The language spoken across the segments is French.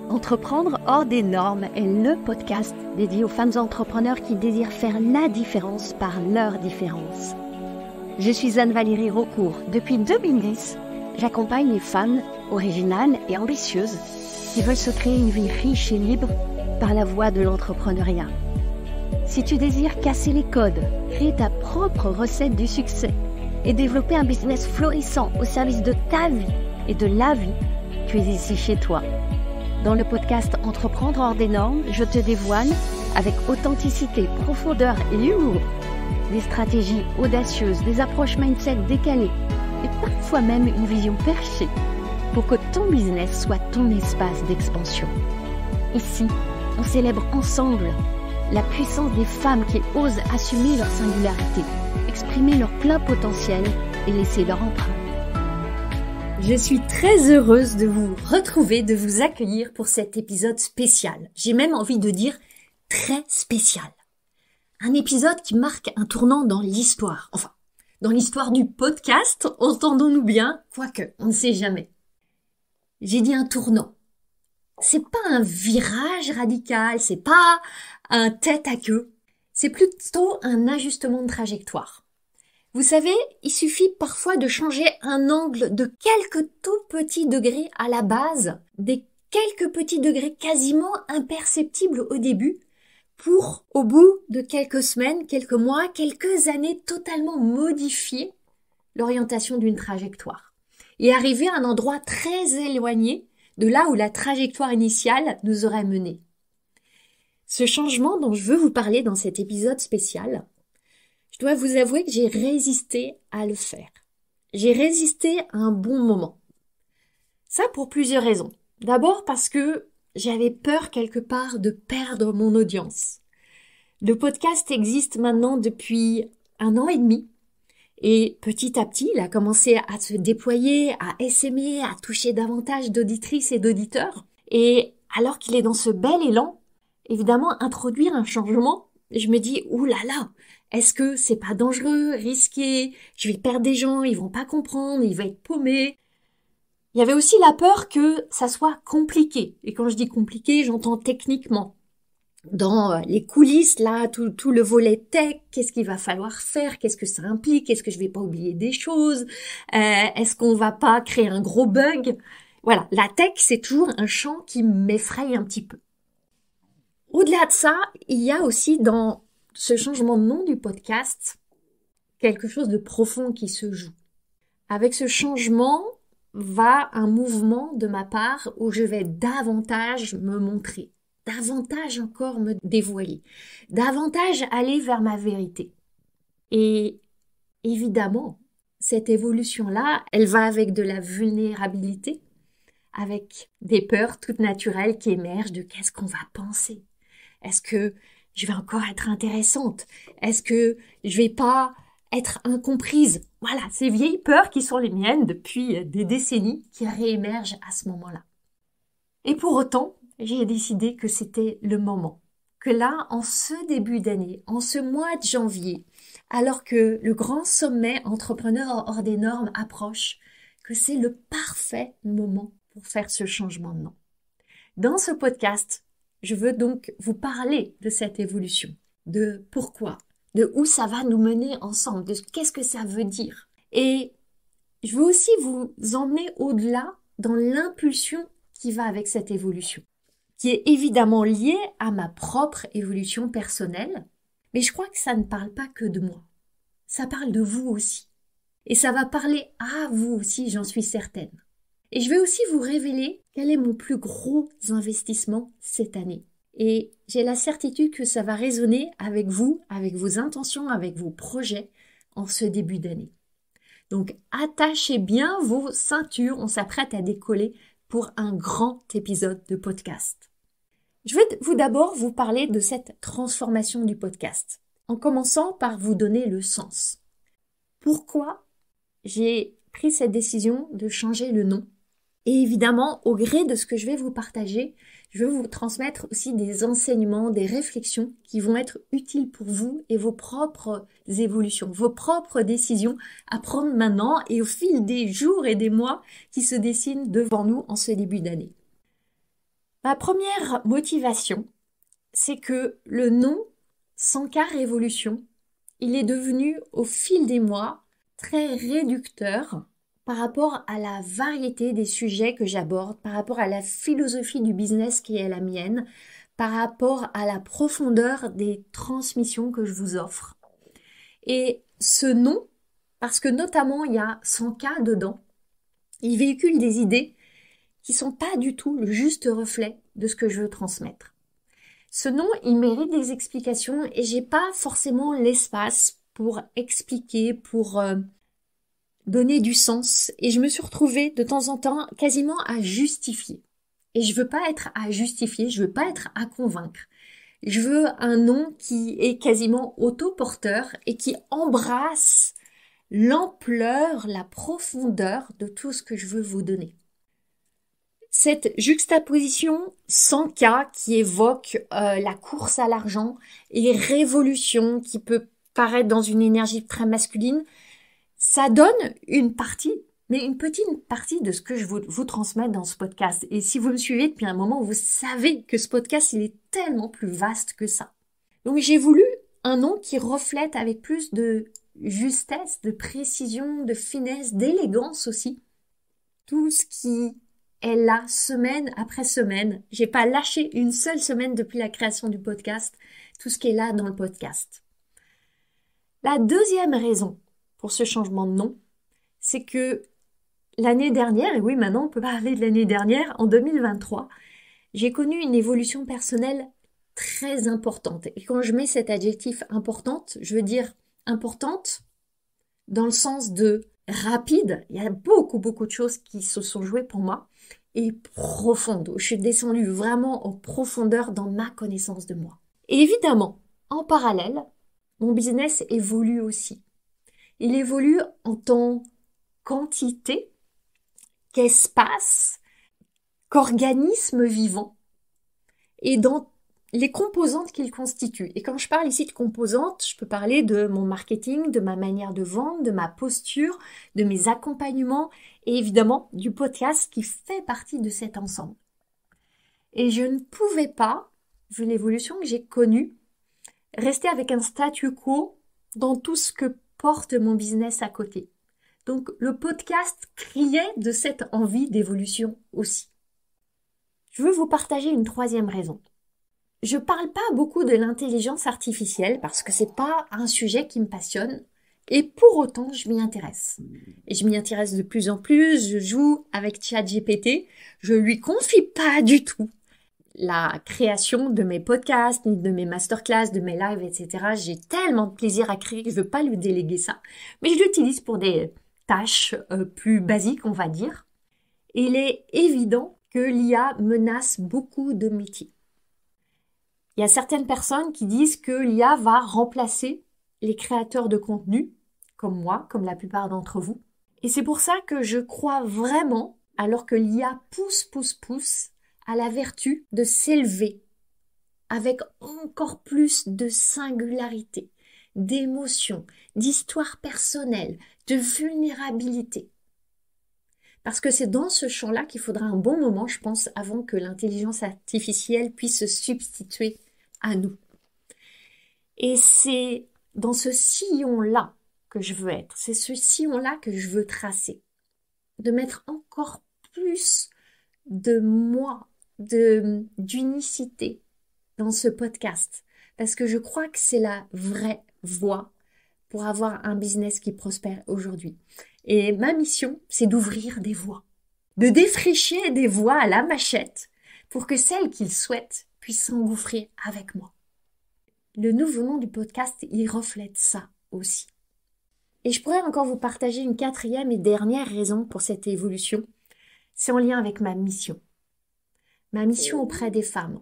Entreprendre hors des normes est le podcast dédié aux femmes entrepreneurs qui désirent faire la différence par leur différence. Je suis Anne-Valérie Raucourt. Depuis 2010, j'accompagne les femmes originales et ambitieuses qui veulent se créer une vie riche et libre par la voie de l'entrepreneuriat. Si tu désires casser les codes, créer ta propre recette du succès et développer un business florissant au service de ta vie et de la vie, tu es ici chez toi. Dans le podcast Entreprendre hors des normes, je te dévoile, avec authenticité, profondeur et humour, des stratégies audacieuses, des approches mindset décalées et parfois même une vision perchée pour que ton business soit ton espace d'expansion. Ici, on célèbre ensemble la puissance des femmes qui osent assumer leur singularité, exprimer leur plein potentiel et laisser leur empreinte. Je suis très heureuse de vous retrouver, de vous accueillir pour cet épisode spécial. J'ai même envie de dire très spécial. Un épisode qui marque un tournant dans l'histoire. Enfin, dans l'histoire du podcast, entendons-nous bien, quoique, on ne sait jamais. J'ai dit un tournant. C'est pas un virage radical, c'est pas un tête à queue. C'est plutôt un ajustement de trajectoire. Vous savez, il suffit parfois de changer un angle de quelques tout petits degrés à la base, des quelques petits degrés quasiment imperceptibles au début, pour, au bout de quelques semaines, quelques mois, quelques années, totalement modifier l'orientation d'une trajectoire et arriver à un endroit très éloigné de là où la trajectoire initiale nous aurait menés. Ce changement dont je veux vous parler dans cet épisode spécial, je dois vous avouer que j'ai résisté à le faire. J'ai résisté à un bon moment. Ça pour plusieurs raisons. D'abord parce que j'avais peur quelque part de perdre mon audience. Le podcast existe maintenant depuis 1 an et demi. Et petit à petit, il a commencé à se déployer, à essaimer, à toucher davantage d'auditrices et d'auditeurs. Et alors qu'il est dans ce bel élan, évidemment, introduire un changement, je me dis, ouh là là, est-ce que c'est pas dangereux, risqué, je vais perdre des gens, ils vont pas comprendre, il va être paumé. Il y avait aussi la peur que ça soit compliqué. Et quand je dis compliqué, j'entends techniquement. Dans les coulisses, là, tout le volet tech, qu'est-ce qu'il va falloir faire, qu'est-ce que ça implique, est-ce que je vais pas oublier des choses, est-ce qu'on va pas créer un gros bug. Voilà, la tech, c'est toujours un champ qui m'effraie un petit peu. Au-delà de ça, il y a aussi dans ce changement de nom du podcast quelque chose de profond qui se joue. Avec ce changement va un mouvement de ma part où je vais davantage me montrer, davantage encore me dévoiler, davantage aller vers ma vérité. Et évidemment, cette évolution-là, elle va avec de la vulnérabilité, avec des peurs toutes naturelles qui émergent de qu'est-ce qu'on va penser. Est-ce que je vais encore être intéressante? Est-ce que je vais pas être incomprise? Voilà, ces vieilles peurs qui sont les miennes depuis des décennies qui réémergent à ce moment-là. Et pour autant, j'ai décidé que c'était le moment. Que là, en ce début d'année, en ce mois de janvier, alors que le grand sommet entrepreneur hors des normes approche, que c'est le parfait moment pour faire ce changement de nom. Dans ce podcast, je veux donc vous parler de cette évolution, de pourquoi, de où ça va nous mener ensemble, de qu'est-ce que ça veut dire. Et je veux aussi vous emmener au-delà dans l'impulsion qui va avec cette évolution, qui est évidemment liée à ma propre évolution personnelle, mais je crois que ça ne parle pas que de moi. Ça parle de vous aussi. Et ça va parler à vous aussi, j'en suis certaine. Et je vais aussi vous révéler quel est mon plus gros investissement cette année. Et j'ai la certitude que ça va résonner avec vous, avec vos intentions, avec vos projets en ce début d'année. Donc attachez bien vos ceintures, on s'apprête à décoller pour un grand épisode de podcast. Je vais d'abord vous parler de cette transformation du podcast, en commençant par vous donner le sens. Pourquoi j'ai pris cette décision de changer le nom? Et évidemment, au gré de ce que je vais vous partager, je vais vous transmettre aussi des enseignements, des réflexions qui vont être utiles pour vous et vos propres évolutions, vos propres décisions à prendre maintenant et au fil des jours et des mois qui se dessinent devant nous en ce début d'année. Ma première motivation, c'est que le nom 100K Révolution, il est devenu au fil des mois très réducteur par rapport à la variété des sujets que j'aborde, par rapport à la philosophie du business qui est la mienne, par rapport à la profondeur des transmissions que je vous offre. Et ce nom, parce que notamment il y a 100K dedans, il véhicule des idées qui sont pas du tout le juste reflet de ce que je veux transmettre. Ce nom, il mérite des explications et j'ai pas forcément l'espace pour expliquer, pour donner du sens. Et je me suis retrouvée de temps en temps quasiment à justifier. Et je veux pas être à justifier, je veux pas être à convaincre. Je veux un nom qui est quasiment autoporteur et qui embrasse l'ampleur, la profondeur de tout ce que je veux vous donner. Cette juxtaposition 100K qui évoque la course à l'argent et révolution qui peut paraître dans une énergie très masculine, ça donne une partie, mais une petite partie de ce que je vous transmets dans ce podcast. Et si vous me suivez depuis un moment, vous savez que ce podcast, il est tellement plus vaste que ça. Donc j'ai voulu un nom qui reflète avec plus de justesse, de précision, de finesse, d'élégance aussi, tout ce qui est là semaine après semaine. J'ai pas lâché une seule semaine depuis la création du podcast, tout ce qui est là dans le podcast. La deuxième raison pour ce changement de nom, c'est que l'année dernière, et oui maintenant on peut parler de l'année dernière, en 2023, j'ai connu une évolution personnelle très importante. Et quand je mets cet adjectif importante, je veux dire importante dans le sens de rapide. Il y a beaucoup de choses qui se sont jouées pour moi et profonde. Je suis descendue vraiment en profondeur dans ma connaissance de moi. Et évidemment, en parallèle, mon business évolue aussi. Il évolue en tant quantité, qu'espace, qu'organisme vivant et dans les composantes qu'il constitue. Et quand je parle ici de composantes, je peux parler de mon marketing, de ma manière de vendre, de ma posture, de mes accompagnements et évidemment du podcast qui fait partie de cet ensemble. Et je ne pouvais pas, vu l'évolution que j'ai connue, rester avec un statu quo dans tout ce que porte mon business à côté. Donc le podcast criait de cette envie d'évolution aussi. Je veux vous partager une troisième raison. Je parle pas beaucoup de l'intelligence artificielle parce que c'est pas un sujet qui me passionne et pour autant je m'y intéresse. Et je m'y intéresse de plus en plus, je joue avec ChatGPT, je lui confie pas du tout la création de mes podcasts, ni de mes masterclass, de mes lives, etc. J'ai tellement de plaisir à créer que je veux pas lui déléguer ça. Mais je l'utilise pour des tâches plus basiques, on va dire. Et il est évident que l'IA menace beaucoup de métiers. Il y a certaines personnes qui disent que l'IA va remplacer les créateurs de contenu, comme moi, comme la plupart d'entre vous. Et c'est pour ça que je crois vraiment, alors que l'IA pousse à la vertu de s'élever avec encore plus de singularité, d'émotion, d'histoire personnelle, de vulnérabilité. Parce que c'est dans ce champ-là qu'il faudra un bon moment, je pense, avant que l'intelligence artificielle puisse se substituer à nous. Et c'est dans ce sillon-là que je veux être. C'est ce sillon-là que je veux tracer. De mettre encore plus de moi, d'unicité dans ce podcast. Parce que je crois que c'est la vraie voie pour avoir un business qui prospère aujourd'hui. Et ma mission, c'est d'ouvrir des voies, de défricher des voies à la machette pour que celles qu'ils souhaitent puissent s'engouffrer avec moi. Le nouveau nom du podcast, il reflète ça aussi. Et je pourrais encore vous partager une quatrième et dernière raison pour cette évolution. C'est en lien avec ma mission. Ma mission auprès des femmes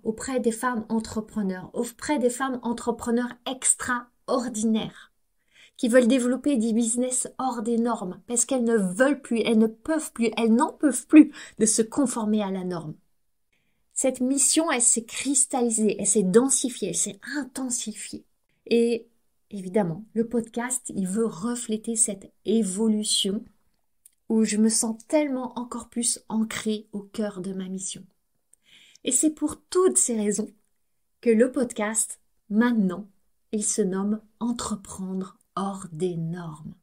entrepreneurs, auprès des femmes entrepreneurs extraordinaires qui veulent développer des business hors des normes parce qu'elles ne veulent plus, elles ne peuvent plus, elles n'en peuvent plus de se conformer à la norme. Cette mission, elle s'est cristallisée, elle s'est densifiée, elle s'est intensifiée. Et évidemment, le podcast, il veut refléter cette évolution où je me sens tellement encore plus ancrée au cœur de ma mission. Et c'est pour toutes ces raisons que le podcast, maintenant, il se nomme Entreprendre hors des normes.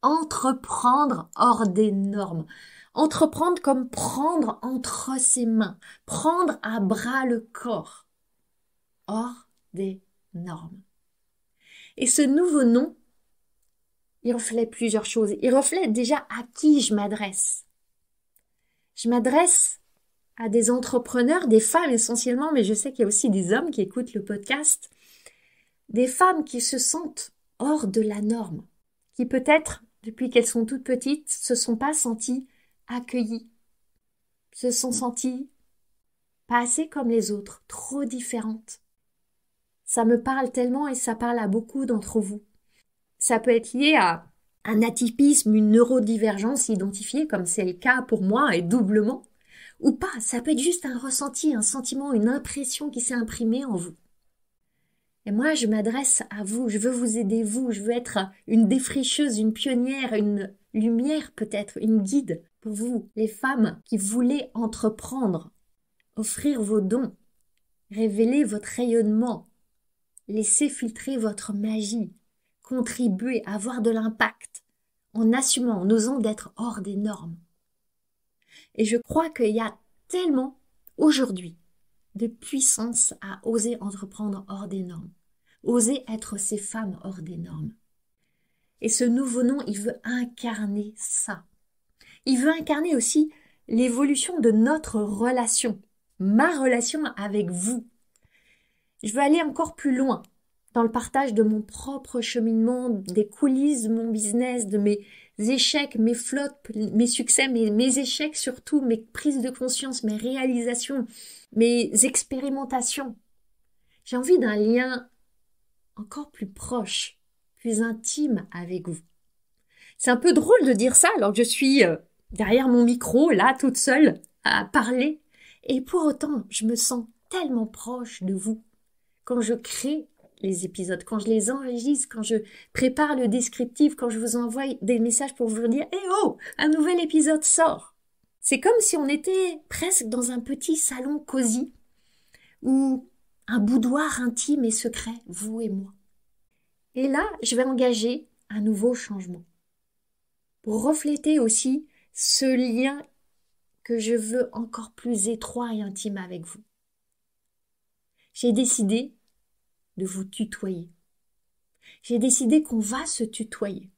Entreprendre hors des normes. Entreprendre comme prendre entre ses mains, prendre à bras le corps, hors des normes. Et ce nouveau nom, il reflète plusieurs choses. Il reflète déjà à qui je m'adresse. Je m'adresse à des entrepreneurs, des femmes essentiellement, mais je sais qu'il y a aussi des hommes qui écoutent le podcast, des femmes qui se sentent hors de la norme, qui peut-être, depuis qu'elles sont toutes petites, se sont pas senties accueillies, se sont senties pas assez comme les autres, trop différentes. Ça me parle tellement et ça parle à beaucoup d'entre vous. Ça peut être lié à un atypisme, une neurodivergence identifiée, comme c'est le cas pour moi, et doublement, ou pas. Ça peut être juste un ressenti, un sentiment, une impression qui s'est imprimée en vous. Et moi, je m'adresse à vous, je veux vous aider, vous, je veux être une défricheuse, une pionnière, une lumière peut-être, une guide pour vous, les femmes qui voulez entreprendre, offrir vos dons, révéler votre rayonnement, laisser filtrer votre magie, contribuer, avoir de l'impact, en assumant, en osant d'être hors des normes. Et je crois qu'il y a tellement, aujourd'hui, de puissance à oser entreprendre hors des normes, oser être ces femmes hors des normes. Et ce nouveau nom, il veut incarner ça. Il veut incarner aussi l'évolution de notre relation, ma relation avec vous. Je veux aller encore plus loin dans le partage de mon propre cheminement, des coulisses de mon business, de mes échecs, mes flops, mes succès, mes échecs surtout, mes prises de conscience, mes réalisations, mes expérimentations. J'ai envie d'un lien encore plus proche, plus intime avec vous. C'est un peu drôle de dire ça alors que je suis derrière mon micro, là, toute seule, à parler. Et pour autant, je me sens tellement proche de vous quand je crée les épisodes, quand je les enregistre, quand je prépare le descriptif, quand je vous envoie des messages pour vous dire « Eh oh, un nouvel épisode sort !» C'est comme si on était presque dans un petit salon cosy ou un boudoir intime et secret, vous et moi. Et là, je vais engager un nouveau changement pour refléter aussi ce lien que je veux encore plus étroit et intime avec vous. J'ai décidé de vous tutoyer. J'ai décidé qu'on va se tutoyer.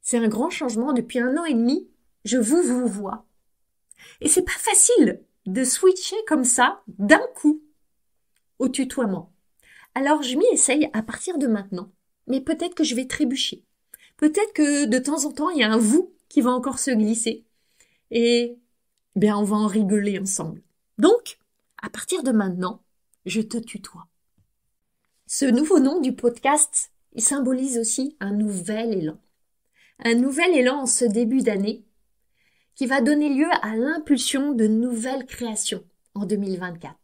C'est un grand changement. Depuis 1 an et demi, je vous vois. Et c'est pas facile de switcher comme ça, d'un coup, au tutoiement. Alors, je m'y essaye à partir de maintenant. Mais peut-être que je vais trébucher. Peut-être que de temps en temps, il y a un vous qui va encore se glisser. Et, on va en rigoler ensemble. Donc, à partir de maintenant, je te tutoie. Ce nouveau nom du podcast, il symbolise aussi un nouvel élan. Un nouvel élan en ce début d'année qui va donner lieu à l'impulsion de nouvelles créations en 2024.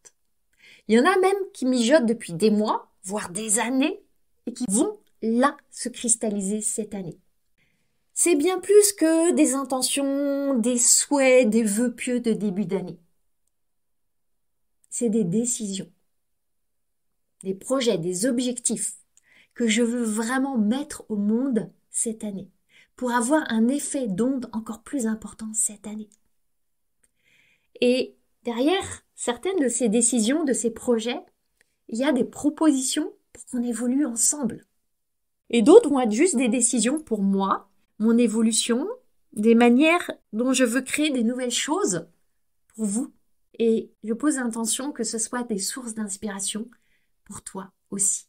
Il y en a même qui mijotent depuis des mois, voire des années, et qui vont là se cristalliser cette année. C'est bien plus que des intentions, des souhaits, des vœux pieux de début d'année. C'est des décisions, des projets, des objectifs que je veux vraiment mettre au monde cette année pour avoir un effet d'onde encore plus important cette année. Et derrière certaines de ces décisions, de ces projets, il y a des propositions pour qu'on évolue ensemble. Et d'autres vont être juste des décisions pour moi, mon évolution, des manières dont je veux créer des nouvelles choses pour vous. Et je pose l'intention que ce soit des sources d'inspiration pour toi aussi.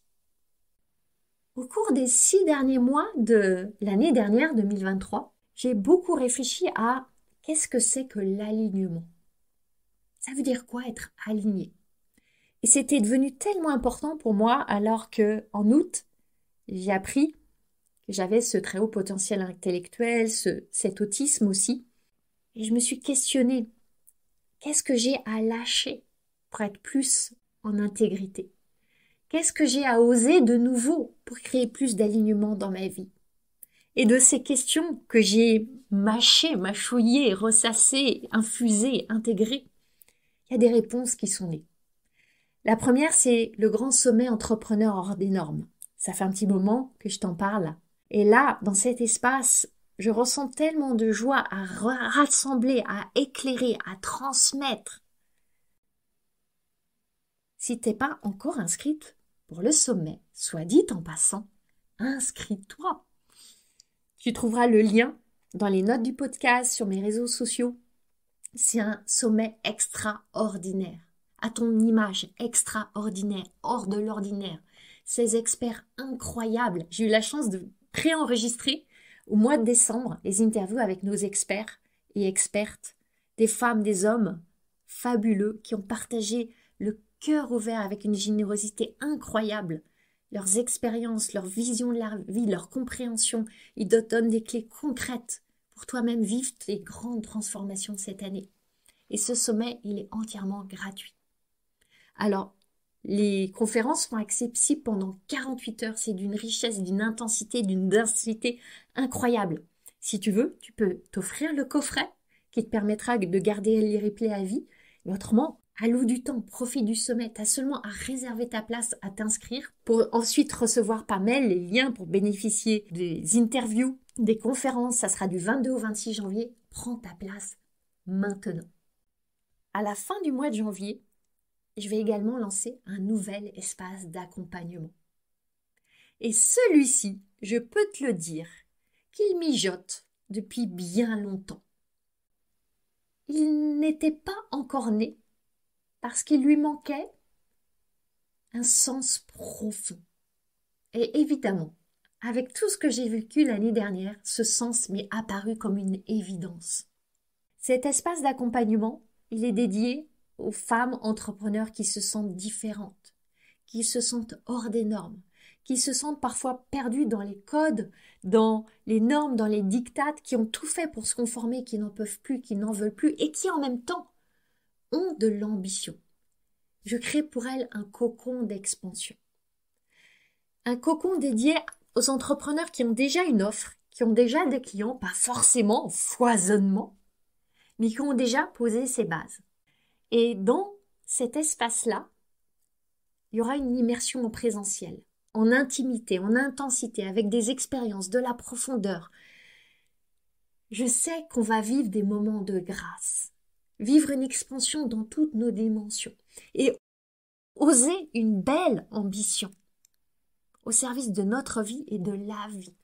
Au cours des 6 derniers mois de l'année dernière, 2023, j'ai beaucoup réfléchi à qu'est-ce que c'est que l'alignement. Ça veut dire quoi être aligné? Et c'était devenu tellement important pour moi alors que, en août, j'ai appris que j'avais ce très haut potentiel intellectuel, cet autisme aussi. Et je me suis questionnée, qu'est-ce que j'ai à lâcher pour être plus en intégrité? Qu'est-ce que j'ai à oser de nouveau pour créer plus d'alignement dans ma vie? Et de ces questions que j'ai mâchées, mâchouillées, ressassées, infusées, intégrées, il y a des réponses qui sont nées. La première, c'est le grand sommet entrepreneur hors des normes. Ça fait un petit moment que je t'en parle. Et là, dans cet espace, je ressens tellement de joie à rassembler, à éclairer, à transmettre. Si t'es pas encore inscrite pour le sommet, soit dit en passant, inscris-toi. Tu trouveras le lien dans les notes du podcast, sur mes réseaux sociaux. C'est un sommet extraordinaire, à ton image extraordinaire, hors de l'ordinaire. Ces experts incroyables. J'ai eu la chance de préenregistrer au mois de décembre les interviews avec nos experts et expertes, des femmes, des hommes fabuleux qui ont partagé le cœur ouvert avec une générosité incroyable. Leurs expériences, leur vision de la vie, leur compréhension, ils te donnent des clés concrètes pour toi-même vivre tes grandes transformations cette année. Et ce sommet, il est entièrement gratuit. Alors, les conférences sont accessibles pendant 48 heures. C'est d'une richesse, d'une intensité, d'une densité incroyable. Si tu veux, tu peux t'offrir le coffret qui te permettra de garder les replays à vie. Mais autrement, alloue du temps, profite du sommet. Tu as seulement à réserver ta place, à t'inscrire pour ensuite recevoir par mail les liens pour bénéficier des interviews, des conférences. Ça sera du 22 au 26 janvier. Prends ta place maintenant. À la fin du mois de janvier, je vais également lancer un nouvel espace d'accompagnement. Et celui-ci, je peux te le dire, qu'il mijote depuis bien longtemps. Il n'était pas encore né parce qu'il lui manquait un sens profond. Et évidemment, avec tout ce que j'ai vécu l'année dernière, ce sens m'est apparu comme une évidence. Cet espace d'accompagnement, il est dédié aux femmes entrepreneurs qui se sentent différentes, qui se sentent hors des normes, qui se sentent parfois perdues dans les codes, dans les normes, dans les dictates, qui ont tout fait pour se conformer, qui n'en peuvent plus, qui n'en veulent plus et qui en même temps ont de l'ambition. Je crée pour elles un cocon d'expansion. Un cocon dédié aux entrepreneurs qui ont déjà une offre, qui ont déjà des clients, pas forcément foisonnement, mais qui ont déjà posé ses bases. Et dans cet espace-là, il y aura une immersion en présentiel, en intimité, en intensité, avec des expériences, de la profondeur. Je sais qu'on va vivre des moments de grâce, vivre une expansion dans toutes nos dimensions et oser une belle ambition au service de notre vie et de la vie.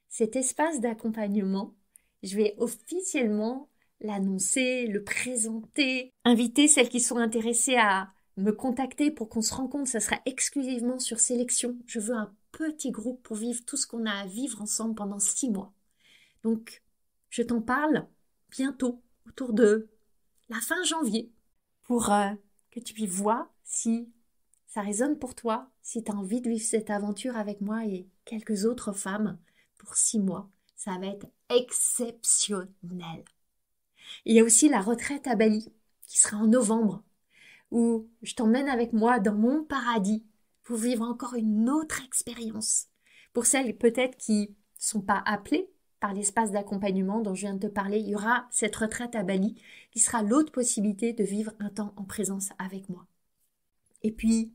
Cet espace d'accompagnement, je vais officiellement l'annoncer, le présenter, inviter celles qui sont intéressées à me contacter pour qu'on se rencontre. Ça sera exclusivement sur sélection. Je veux un petit groupe pour vivre tout ce qu'on a à vivre ensemble pendant 6 mois. Donc, je t'en parle bientôt, autour de la fin janvier, pour que tu puisses voir si ça résonne pour toi, si tu as envie de vivre cette aventure avec moi et quelques autres femmes pour 6 mois. Ça va être exceptionnel. Il y a aussi la retraite à Bali, qui sera en novembre, où je t'emmène avec moi dans mon paradis pour vivre encore une autre expérience. Pour celles peut-être qui ne sont pas appelées par l'espace d'accompagnement dont je viens de te parler, il y aura cette retraite à Bali qui sera l'autre possibilité de vivre un temps en présence avec moi. Et puis,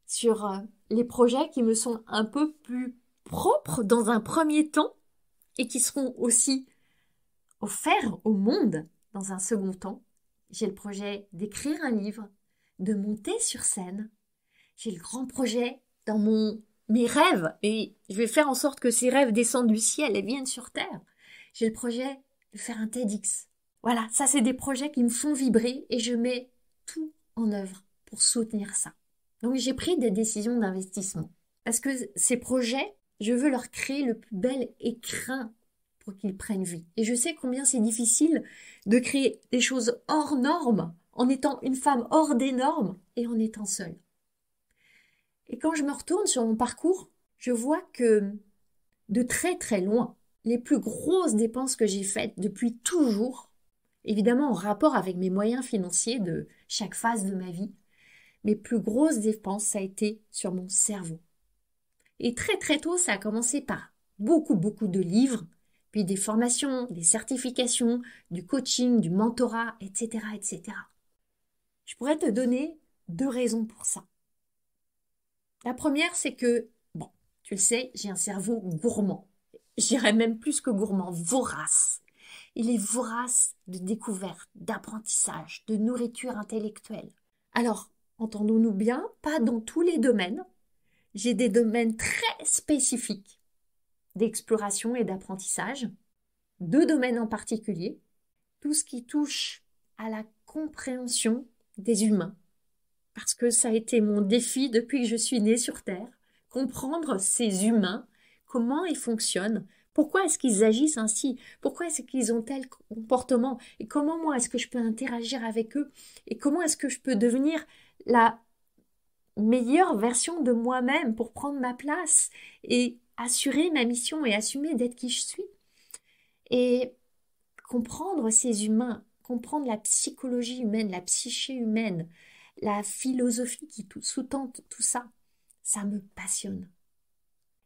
sur les projets qui me sont un peu plus propres dans un premier temps et qui seront aussi offerts au monde dans un second temps, j'ai le projet d'écrire un livre, de monter sur scène. J'ai le grand projet dans mes rêves et je vais faire en sorte que ces rêves descendent du ciel et viennent sur terre. J'ai le projet de faire un TEDx. Voilà, ça c'est des projets qui me font vibrer et je mets tout en œuvre pour soutenir ça. Donc j'ai pris des décisions d'investissement parce que ces projets, je veux leur créer le plus bel écrin pour qu'ils prennent vie. Et je sais combien c'est difficile de créer des choses hors normes en étant une femme hors des normes et en étant seule. Et quand je me retourne sur mon parcours, je vois que de très très loin, les plus grosses dépenses que j'ai faites depuis toujours, évidemment en rapport avec mes moyens financiers de chaque phase de ma vie, mes plus grosses dépenses, ça a été sur mon cerveau. Et très très tôt, ça a commencé par beaucoup de livres, puis des formations, des certifications, du coaching, du mentorat, etc., etc. Je pourrais te donner 2 raisons pour ça. La première, c'est que, bon, tu le sais, j'ai un cerveau gourmand. Je dirais même plus que gourmand, vorace. Il est vorace de découvertes, d'apprentissage, de nourriture intellectuelle. Alors, entendons-nous bien, pas dans tous les domaines. J'ai des domaines très spécifiques d'exploration et d'apprentissage. 2 domaines en particulier. Tout ce qui touche à la compréhension des humains. Parce que ça a été mon défi depuis que je suis née sur Terre. Comprendre ces humains, comment ils fonctionnent, pourquoi est-ce qu'ils agissent ainsi, pourquoi est-ce qu'ils ont tel comportement, et comment moi est-ce que je peux interagir avec eux, et comment est-ce que je peux devenir la meilleure version de moi-même pour prendre ma place et assurer ma mission et assumer d'être qui je suis. Et comprendre ces humains, comprendre la psychologie humaine, la psyché humaine, la philosophie qui sous-tend tout ça, ça me passionne.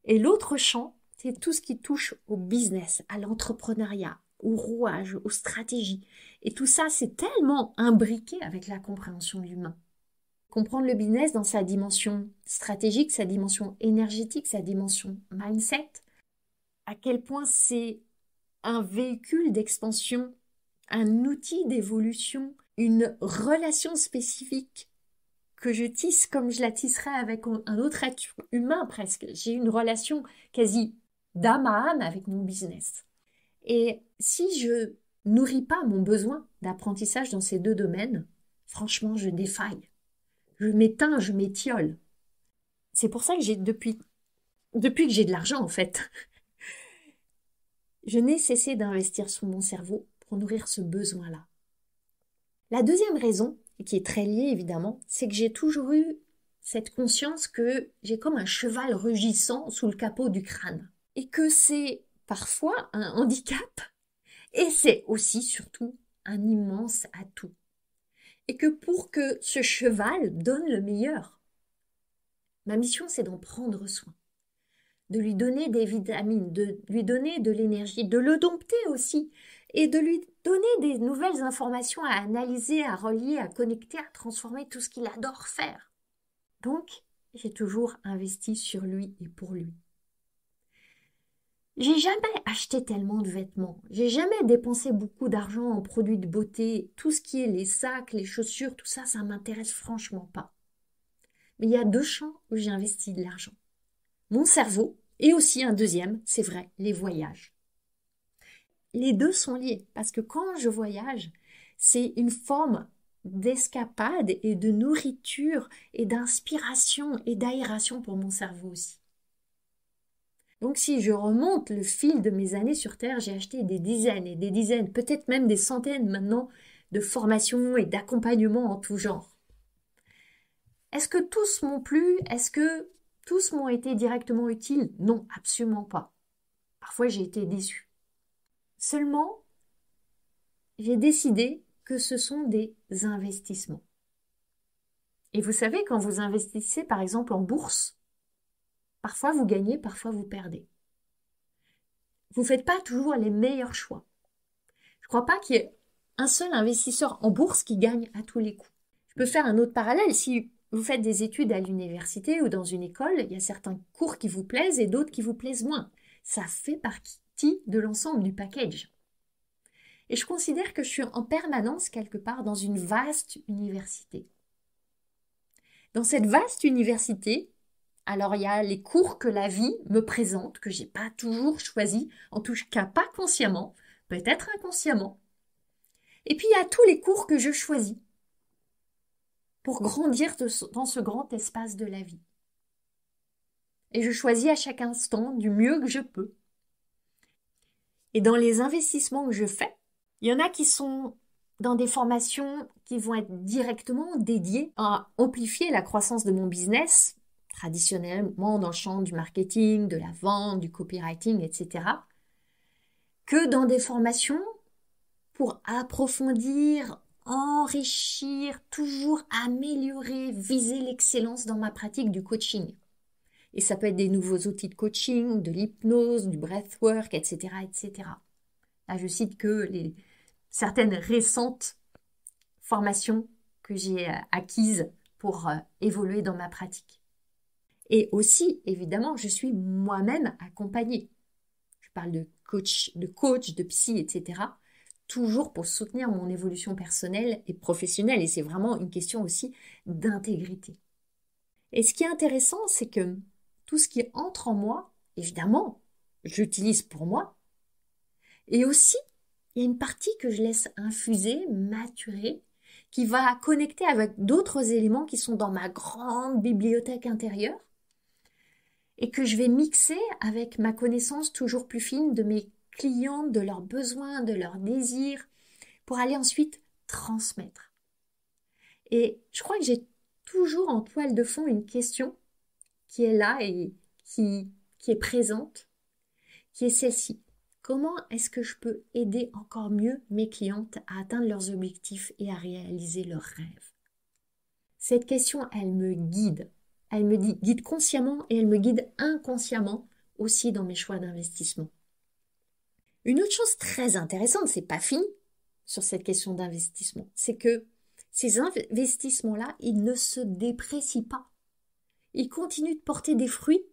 Et l'autre champ, c'est tout ce qui touche au business, à l'entrepreneuriat, au rouage, aux stratégies. Et tout ça, c'est tellement imbriqué avec la compréhension de l'humain. Comprendre le business dans sa dimension stratégique, sa dimension énergétique, sa dimension mindset, à quel point c'est un véhicule d'expansion, un outil d'évolution, une relation spécifique que je tisse comme je la tisserais avec un autre être humain presque. J'ai une relation quasi d'âme à âme avec mon business. Et si je nourris pas mon besoin d'apprentissage dans ces 2 domaines, franchement, je défaille. Je m'éteins, je m'étiole. C'est pour ça que depuis que j'ai de l'argent en fait, je n'ai cessé d'investir sur mon cerveau pour nourrir ce besoin-là. La deuxième raison, et qui est très liée évidemment, c'est que j'ai toujours eu cette conscience que j'ai comme un cheval rugissant sous le capot du crâne. Et que c'est parfois un handicap, et c'est aussi surtout un immense atout. Et que pour que ce cheval donne le meilleur, ma mission c'est d'en prendre soin, de lui donner des vitamines, de lui donner de l'énergie, de le dompter aussi, et de lui donner des nouvelles informations à analyser, à relier, à connecter, à transformer tout ce qu'il adore faire. Donc, j'ai toujours investi sur lui et pour lui. J'ai jamais acheté tellement de vêtements, j'ai jamais dépensé beaucoup d'argent en produits de beauté, tout ce qui est les sacs, les chaussures, tout ça, ça m'intéresse franchement pas. Mais il y a 2 champs où j'ai investi de l'argent. Mon cerveau, et aussi un deuxième, c'est vrai, les voyages. Les 2 sont liés, parce que quand je voyage, c'est une forme d'escapade et de nourriture et d'inspiration et d'aération pour mon cerveau aussi. Donc si je remonte le fil de mes années sur Terre, j'ai acheté des dizaines et des dizaines, peut-être même des centaines maintenant, de formations et d'accompagnements en tout genre. Est-ce que tous m'ont plu? Est-ce que tous m'ont été directement utiles? Non, absolument pas. Parfois j'ai été déçue. Seulement, j'ai décidé que ce sont des investissements. Et vous savez, quand vous investissez par exemple en bourse, parfois vous gagnez, parfois vous perdez. Vous ne faites pas toujours les meilleurs choix. Je ne crois pas qu'il y ait un seul investisseur en bourse qui gagne à tous les coups. Je peux faire un autre parallèle. Si vous faites des études à l'université ou dans une école, il y a certains cours qui vous plaisent et d'autres qui vous plaisent moins. Ça fait partie de l'ensemble du package. Et je considère que je suis en permanence quelque part dans une vaste université. Dans cette vaste université, alors il y a les cours que la vie me présente, que j'ai pas toujours choisi, en tout cas pas consciemment, peut-être inconsciemment. Et puis il y a tous les cours que je choisis pour grandir dans ce grand espace de la vie. Et je choisis à chaque instant du mieux que je peux. Et dans les investissements que je fais, il y en a qui sont dans des formations qui vont être directement dédiées à amplifier la croissance de mon business, traditionnellement dans le champ du marketing, de la vente, du copywriting, etc., que dans des formations pour approfondir, enrichir, toujours améliorer, viser l'excellence dans ma pratique du coaching. Et ça peut être des nouveaux outils de coaching, de l'hypnose, du breathwork, etc., etc. Là, je cite que certaines récentes formations que j'ai acquises pour évoluer dans ma pratique. Et aussi, évidemment, je suis moi-même accompagnée. Je parle de coach, de psy, etc. Toujours pour soutenir mon évolution personnelle et professionnelle. Et c'est vraiment une question aussi d'intégrité. Et ce qui est intéressant, c'est que tout ce qui entre en moi, évidemment, j'utilise pour moi. Et aussi, il y a une partie que je laisse infuser, maturer, qui va connecter avec d'autres éléments qui sont dans ma grande bibliothèque intérieure et que je vais mixer avec ma connaissance toujours plus fine de mes clients, de leurs besoins, de leurs désirs, pour aller ensuite transmettre. Et je crois que j'ai toujours en toile de fond une question qui est là et qui est présente, qui est celle-ci. Comment est-ce que je peux aider encore mieux mes clientes à atteindre leurs objectifs et à réaliser leurs rêves? Cette question, elle me guide. Elle me guide consciemment et elle me guide inconsciemment aussi dans mes choix d'investissement. Une autre chose très intéressante, c'est pas fini sur cette question d'investissement, c'est que ces investissements-là, ils ne se déprécient pas. Ils continuent de porter des fruits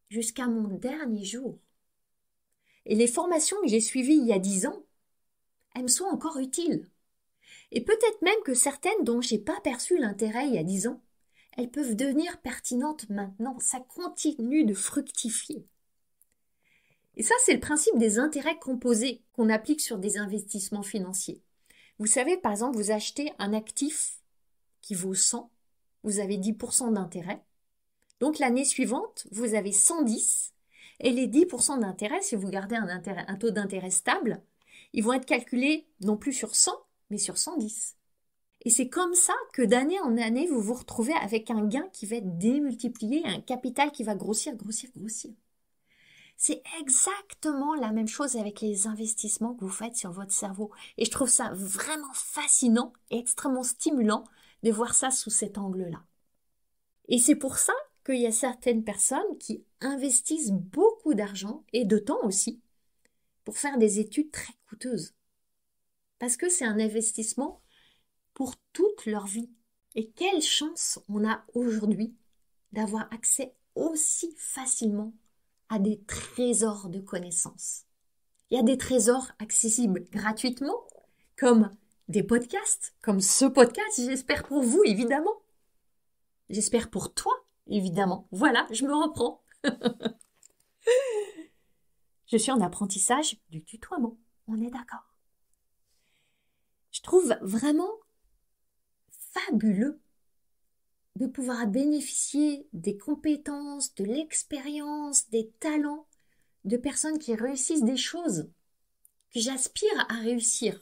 jusqu'à mon dernier jour. Et les formations que j'ai suivies il y a 10 ans, elles me sont encore utiles. Et peut-être même que certaines dont j'ai pas perçu l'intérêt il y a 10 ans, elles peuvent devenir pertinentes maintenant. Ça continue de fructifier. Et ça, c'est le principe des intérêts composés qu'on applique sur des investissements financiers. Vous savez, par exemple, vous achetez un actif qui vaut 100, vous avez 10% d'intérêt. Donc l'année suivante, vous avez 110 et les 10% d'intérêt, si vous gardez un taux d'intérêt stable, ils vont être calculés non plus sur 100, mais sur 110. Et c'est comme ça que d'année en année, vous vous retrouvez avec un gain qui va être démultiplié, un capital qui va grossir. C'est exactement la même chose avec les investissements que vous faites sur votre cerveau. Et je trouve ça vraiment fascinant et extrêmement stimulant de voir ça sous cet angle-là. Et c'est pour ça qu'il y a certaines personnes qui investissent beaucoup d'argent et de temps aussi pour faire des études très coûteuses. Parce que c'est un investissement pour toute leur vie. Et quelle chance on a aujourd'hui d'avoir accès aussi facilement à des trésors de connaissances. Il y a des trésors accessibles gratuitement, comme des podcasts, comme ce podcast, j'espère pour vous, évidemment. J'espère pour toi, évidemment. Voilà, je me reprends. Je suis en apprentissage du tutoiement, on est d'accord. Je trouve vraiment fabuleux de pouvoir bénéficier des compétences, de l'expérience, des talents de personnes qui réussissent des choses que j'aspire à réussir,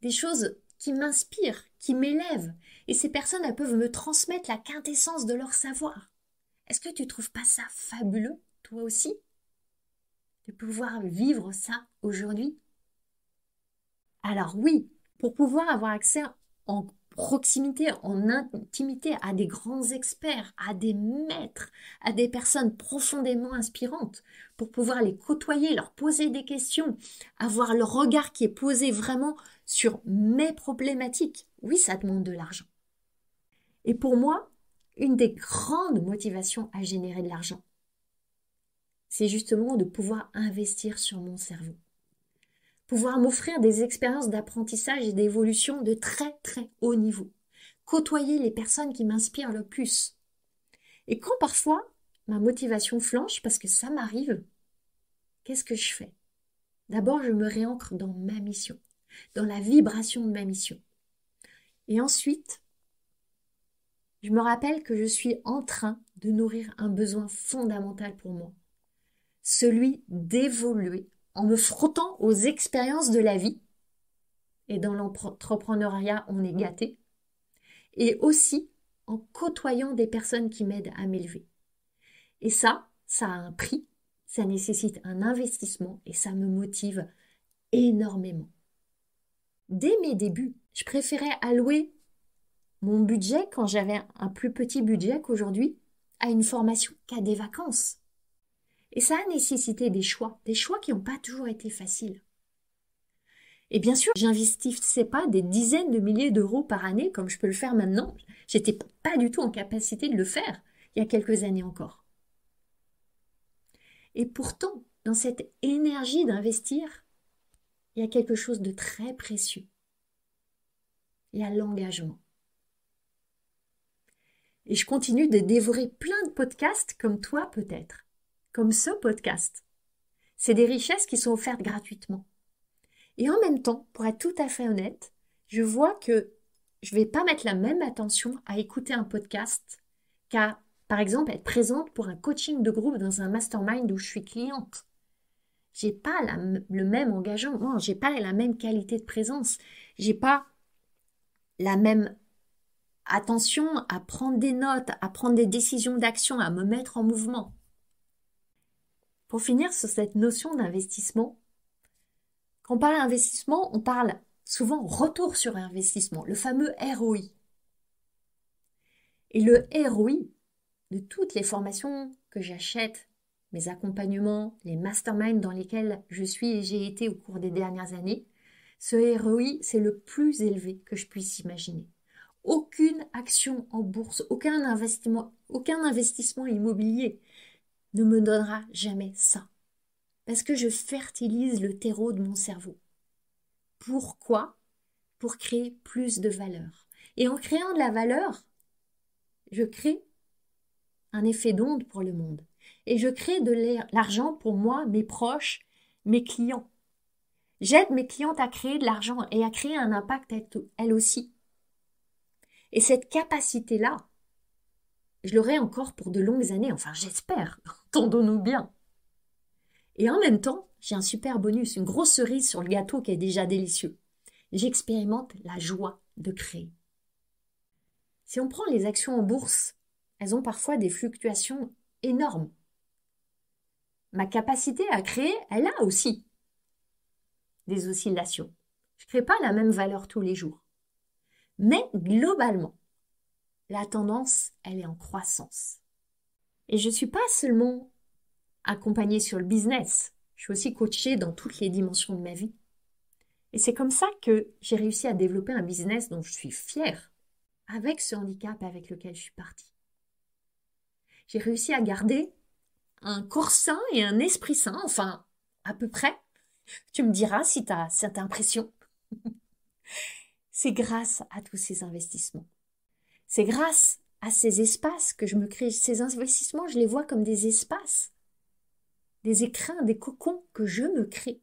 des choses qui m'inspirent, qui m'élèvent. Et ces personnes, elles peuvent me transmettre la quintessence de leur savoir. Est-ce que tu trouves pas ça fabuleux, toi aussi, de pouvoir vivre ça aujourd'hui? Alors oui, pour pouvoir avoir accès en proximité, en intimité à des grands experts, à des maîtres, à des personnes profondément inspirantes, pour pouvoir les côtoyer, leur poser des questions, avoir le regard qui est posé vraiment sur mes problématiques. Oui, ça demande de l'argent. Et pour moi, une des grandes motivations à générer de l'argent, c'est justement de pouvoir investir sur mon cerveau. Pouvoir m'offrir des expériences d'apprentissage et d'évolution de très très haut niveau. Côtoyer les personnes qui m'inspirent le plus. Et quand parfois ma motivation flanche, parce que ça m'arrive, qu'est-ce que je fais? D'abord, je me réancre dans ma mission, dans la vibration de ma mission. Et ensuite, je me rappelle que je suis en train de nourrir un besoin fondamental pour moi. Celui d'évoluer en me frottant aux expériences de la vie, et dans l'entrepreneuriat, on est gâté, et aussi en côtoyant des personnes qui m'aident à m'élever. Et ça a un prix, ça nécessite un investissement, et ça me motive énormément. Dès mes débuts, je préférais allouer mon budget, quand j'avais un plus petit budget qu'aujourd'hui, à une formation qu'à des vacances. Et ça a nécessité des choix qui n'ont pas toujours été faciles. Et bien sûr, j'investissais pas des dizaines de milliers d'euros par année comme je peux le faire maintenant. J'étais pas du tout en capacité de le faire il y a quelques années encore. Et pourtant, dans cette énergie d'investir, il y a quelque chose de très précieux. Il y a l'engagement. Et je continue de dévorer plein de podcasts comme toi peut-être, comme ce podcast. C'est des richesses qui sont offertes gratuitement. Et en même temps, pour être tout à fait honnête, je vois que je ne vais pas mettre la même attention à écouter un podcast qu'à, par exemple, être présente pour un coaching de groupe dans un mastermind où je suis cliente. J'ai pas le même engagement, j'ai pas la même qualité de présence, j'ai pas la même attention à prendre des notes, à prendre des décisions d'action, à me mettre en mouvement. Pour finir sur cette notion d'investissement, quand on parle d'investissement, on parle souvent retour sur investissement, le fameux ROI. Et le ROI de toutes les formations que j'achète, mes accompagnements, les masterminds dans lesquels je suis et j'ai été au cours des dernières années, ce ROI, c'est le plus élevé que je puisse imaginer. Aucune action en bourse, aucun investissement immobilier ne me donnera jamais ça. Parce que je fertilise le terreau de mon cerveau. Pourquoi? Pour créer plus de valeur. Et en créant de la valeur, je crée un effet d'onde pour le monde. Et je crée de l'argent pour moi, mes proches, mes clients. J'aide mes clientes à créer de l'argent et à créer un impact elles aussi. Et cette capacité-là, je l'aurai encore pour de longues années, enfin j'espère, entendons-nous bien. Et en même temps, j'ai un super bonus, une grosse cerise sur le gâteau qui est déjà délicieux. J'expérimente la joie de créer. Si on prend les actions en bourse, elles ont parfois des fluctuations énormes. Ma capacité à créer, elle a aussi des oscillations. Je ne crée pas la même valeur tous les jours. Mais globalement, la tendance, elle est en croissance. Et je ne suis pas seulement accompagnée sur le business, je suis aussi coachée dans toutes les dimensions de ma vie. Et c'est comme ça que j'ai réussi à développer un business dont je suis fière, avec ce handicap avec lequel je suis partie. J'ai réussi à garder un corps sain et un esprit sain, enfin, à peu près. Tu me diras si tu as cette impression. C'est grâce à tous ces investissements. C'est grâce à ces espaces que je me crée. Ces investissements, je les vois comme des espaces, des écrins, des cocons que je me crée.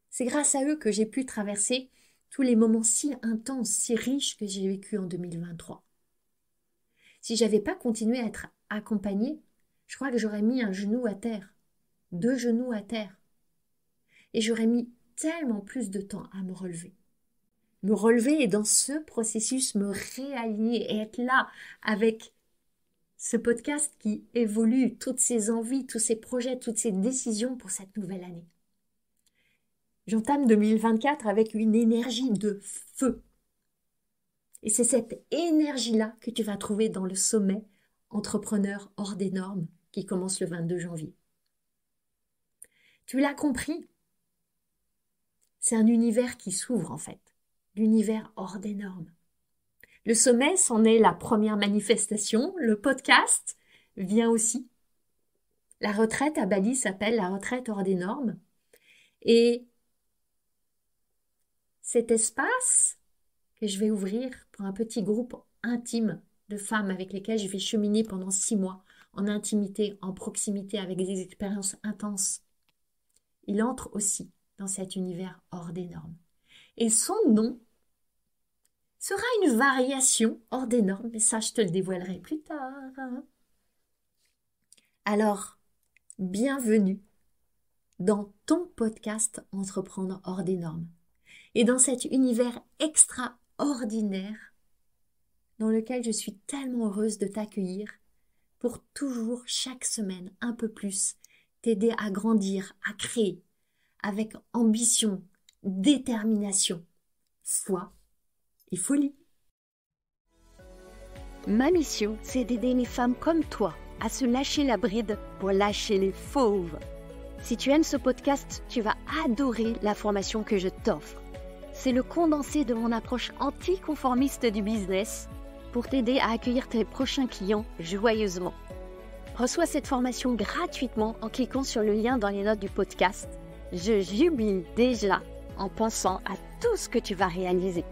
C'est grâce à eux que j'ai pu traverser tous les moments si intenses, si riches que j'ai vécu en 2023. Si j'avais pas continué à être accompagnée, je crois que j'aurais mis un genou à terre, 2 genoux à terre. Et j'aurais mis tellement plus de temps à me relever. Me relever et dans ce processus me réaligner et être là avec ce podcast qui évolue, toutes ces envies, tous ces projets, toutes ces décisions pour cette nouvelle année. J'entame 2024 avec une énergie de feu. Et c'est cette énergie-là que tu vas trouver dans le sommet Entrepreneur hors des normes qui commence le 22 janvier. Tu l'as compris, c'est un univers qui s'ouvre en fait, l'univers hors des normes. Le sommet, c'en est la première manifestation, le podcast vient aussi. La retraite à Bali s'appelle la retraite hors des normes. Et cet espace que je vais ouvrir pour un petit groupe intime de femmes avec lesquelles je vais cheminer pendant 6 mois en intimité, en proximité avec des expériences intenses. Il entre aussi dans cet univers hors des normes. Et son nom sera une variation hors des normes, mais ça je te le dévoilerai plus tard. Alors, bienvenue dans ton podcast Entreprendre hors des normes. Et dans cet univers extraordinaire dans lequel je suis tellement heureuse de t'accueillir pour toujours, chaque semaine, un peu plus, t'aider à grandir, à créer, avec ambition, détermination, foi et folie. Ma mission, c'est d'aider les femmes comme toi à se lâcher la bride pour lâcher les fauves. Si tu aimes ce podcast, tu vas adorer la formation que je t'offre. c'est le condensé de mon approche anticonformiste du business pour t'aider à accueillir tes prochains clients joyeusement. Reçois cette formation gratuitement en cliquant sur le lien dans les notes du podcast. Je jubile déjà en pensant à tout ce que tu vas réaliser.